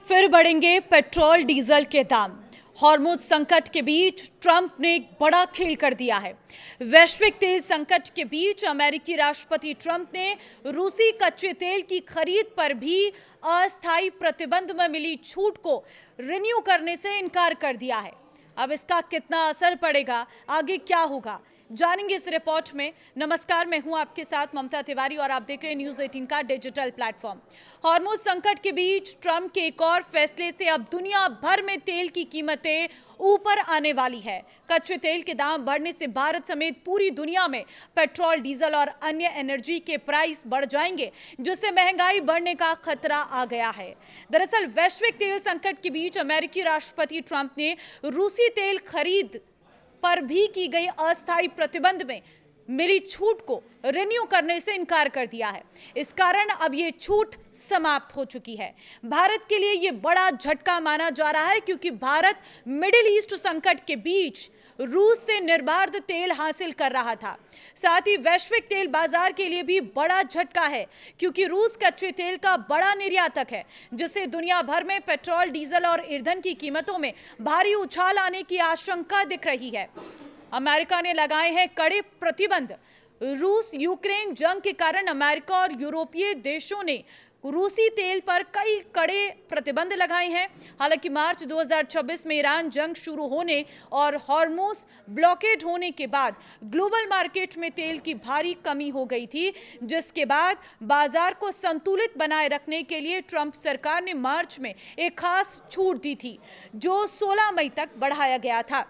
फिर बढ़ेंगे petrol diesel के दाम। हॉर्मुज संकट के बीच ट्रंप ने एक बड़ा खेल कर दिया है। वैश्विक तेल संकट के बीच अमेरिकी राष्ट्रपति ट्रंप ने रूसी कच्चे तेल की खरीद पर भी अस्थायी प्रतिबंध में मिली छूट को रिन्यू करने से इनकार कर दिया है। अब इसका कितना असर पड़ेगा, आगे क्या होगा, जानेंगे इस रिपोर्ट में। नमस्कार, मैं हूं आपके साथ ममता तिवारी और आप देख रहे हैं न्यूज़ 18 का डिजिटल प्लेटफॉर्म। हॉर्मुज संकट के बीच ट्रंप के एक और फैसले से अब दुनिया भर में तेल की कीमतें ऊपर आने वाली है। कच्चे तेल के दाम बढ़ने से भारत समेत पूरी दुनिया में पेट्रोल, डीजल और अन्य एनर्जी के प्राइस बढ़ जाएंगे, जिससे महंगाई बढ़ने का खतरा आ गया है। दरअसल वैश्विक तेल संकट के बीच अमेरिकी राष्ट्रपति ट्रंप ने रूसी तेल खरीद पर भी की गई अस्थायी प्रतिबंध में मिली छूट को रिन्यू करने से इनकार कर दिया है। इस कारण अब ये छूट समाप्त हो चुकी है। भारत के लिए ये बड़ा झटका माना जा रहा है, क्योंकि भारत मिडिल ईस्ट संकट के बीच रूस से निर्बाध तेल हासिल कर रहा था। साथ ही वैश्विक तेल बाजार के लिए भी बड़ा झटका है, क्योंकि रूस कच्चे तेल का बड़ा निर्यातक है, जिससे दुनिया भर में पेट्रोल, डीजल और ईंधन की कीमतों में भारी उछाल आने की आशंका दिख रही है। अमेरिका ने लगाए हैं कड़े प्रतिबंध। रूस यूक्रेन जंग के कारण अमेरिका और यूरोपीय देशों ने रूसी तेल पर कई कड़े प्रतिबंध लगाए हैं। हालांकि मार्च 2026 में ईरान जंग शुरू होने और हॉर्मुज ब्लॉकेड होने के बाद ग्लोबल मार्केट में तेल की भारी कमी हो गई थी, जिसके बाद बाजार को संतुलित बनाए रखने के लिए ट्रंप सरकार ने मार्च में एक खास छूट दी थी, जो 16 मई तक बढ़ाया गया था।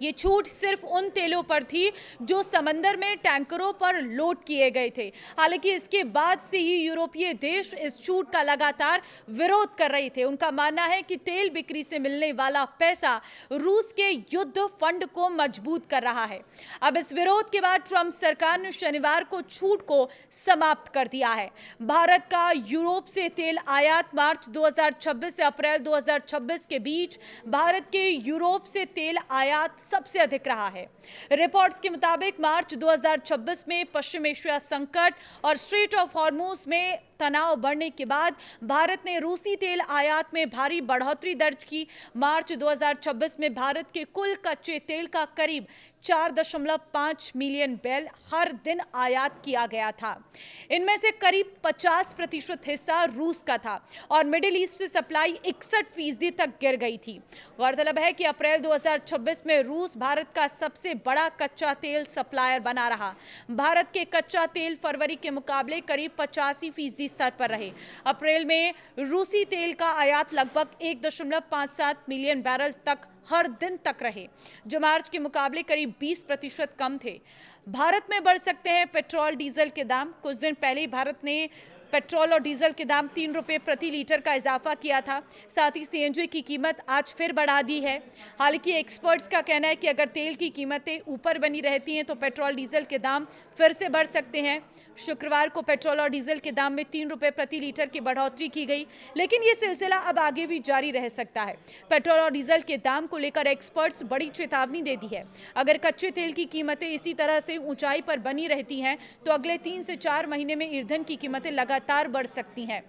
ये छूट सिर्फ उन तेलों पर थी जो समंदर में टैंकरों पर लोड किए गए थे। हालांकि इसके बाद से ही यूरोपीय देश इस छूट का लगातार विरोध कर रहे थे। उनका मानना है कि तेल बिक्री से मिलने वाला पैसा रूस के युद्ध फंड को मजबूत कर रहा है। अब इस विरोध के बाद ट्रंप सरकार ने शनिवार को छूट को समाप्त कर दिया है। भारत का यूरोप से तेल आयात मार्च 2026 से अप्रैल 2026 के बीच भारत के यूरोप से तेल आयात सबसे अधिक रहा है। रिपोर्ट्स के मुताबिक मार्च 2026 में पश्चिम एशिया संकट और स्ट्रेट ऑफ हॉर्मुज में तनाव बढ़ने के बाद भारत ने रूसी तेल आयात में भारी बढ़ोतरी दर्ज की। मार्च 2026 में भारत के कुल कच्चे तेल का करीब 4.5 मिलियन बैरल हर दिन आयात किया गया था। इनमें से करीब 50% हिस्सा रूस का था और मिडिल ईस्ट से सप्लाई 61% तक गिर गई थी। गौरतलब है कि अप्रैल 2026 में रूस भारत का सबसे बड़ा कच्चा तेल सप्लायर बना रहा। भारत के कच्चा तेल फरवरी के मुकाबले करीब 85% स्तर पर रहे। अप्रैल में रूसी तेल का आयात लगभग 1.57 मिलियन बैरल तक हर दिन तक रहे, जो मार्च के मुकाबले करीब 20% कम थे। भारत में बढ़ सकते हैं पेट्रोल, डीजल के दाम। कुछ दिन पहले ही भारत ने पेट्रोल और डीजल के दाम 3 रुपये प्रति लीटर का इजाफा किया था। साथ ही सीएनजी की कीमत आज फिर बढ़ा दी है। हालांकि एक्सपर्ट्स का कहना है कि अगर तेल की कीमतें ऊपर बनी रहती हैं तो पेट्रोल, डीजल के दाम फिर से बढ़ सकते हैं। शुक्रवार को पेट्रोल और डीजल के दाम में 3 रुपये प्रति लीटर की बढ़ोतरी की गई, लेकिन ये सिलसिला अब आगे भी जारी रह सकता है। पेट्रोल और डीजल के दाम को लेकर एक्सपर्ट्स बड़ी चेतावनी दे दी है। अगर कच्चे तेल की कीमतें इसी तरह से ऊंचाई पर बनी रहती हैं तो अगले 3 से 4 महीने में ईंधन की कीमतें लगातार बढ़ सकती हैं।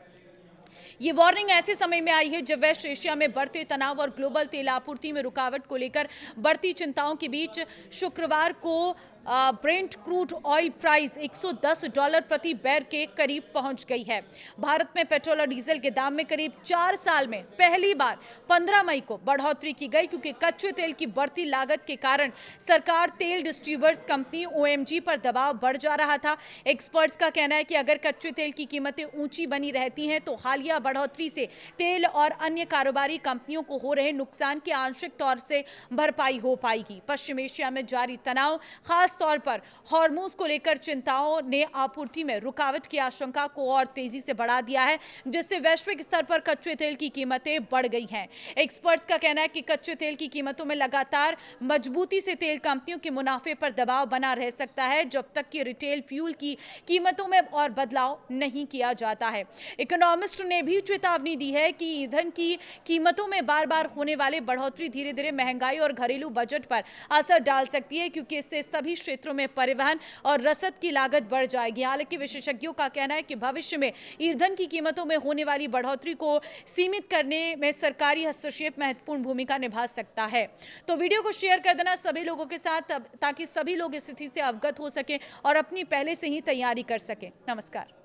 ये वार्निंग ऐसे समय में आई है जब वेस्ट एशिया में बढ़ते तनाव और ग्लोबल तेल आपूर्ति में रुकावट को लेकर बढ़ती चिंताओं के बीच शुक्रवार को ब्रेंट क्रूड ऑयल प्राइस $110 प्रति बैरल के करीब पहुंच गई है। भारत में पेट्रोल और डीजल के दाम में करीब 4 साल में पहली बार 15 मई को बढ़ोतरी की गई, क्योंकि कच्चे तेल की बढ़ती लागत के कारण सरकार तेल डिस्ट्रीब्यूटर्स कंपनी OMG पर दबाव बढ़ जा रहा था। एक्सपर्ट्स का कहना है कि अगर कच्चे तेल की कीमतें ऊंची बनी रहती हैं तो हालिया बढ़ोतरी से तेल और अन्य कारोबारी कंपनियों को हो रहे नुकसान की आंशिक तौर से भरपाई हो पाएगी। पश्चिम एशिया में जारी तनाव, खास तौर पर हॉर्मुज को लेकर चिंताओं ने आपूर्ति में रुकावट की आशंका को और तेजी से बढ़ा दिया है, जिससे वैश्विक स्तर पर कच्चे तेल की कीमतें बढ़ गई हैं। एक्सपर्ट्स का कहना है कि कच्चे तेल की कीमतों में लगातार मजबूती से तेल कंपनियों के मुनाफे पर दबाव बना रह सकता है, जब तक कि रिटेल फ्यूल की कीमतों में और बदलाव नहीं किया जाता है। इकोनॉमिस्ट ने भी चेतावनी दी है कि ईंधन की कीमतों में बार बार होने वाले बढ़ोतरी धीरे धीरे महंगाई और घरेलू बजट पर असर डाल सकती है, क्योंकि इससे सभी क्षेत्रों में परिवहन और रसद की लागत बढ़ जाएगी। हालांकि विशेषज्ञों का कहना है कि भविष्य में ईंधन की कीमतों में होने वाली बढ़ोतरी को सीमित करने में सरकारी हस्तक्षेप महत्वपूर्ण भूमिका निभा सकता है। तो वीडियो को शेयर कर देना सभी लोगों के साथ ताकि सभी लोग इस स्थिति से अवगत हो सकें और अपनी पहले से ही तैयारी कर सकें। नमस्कार।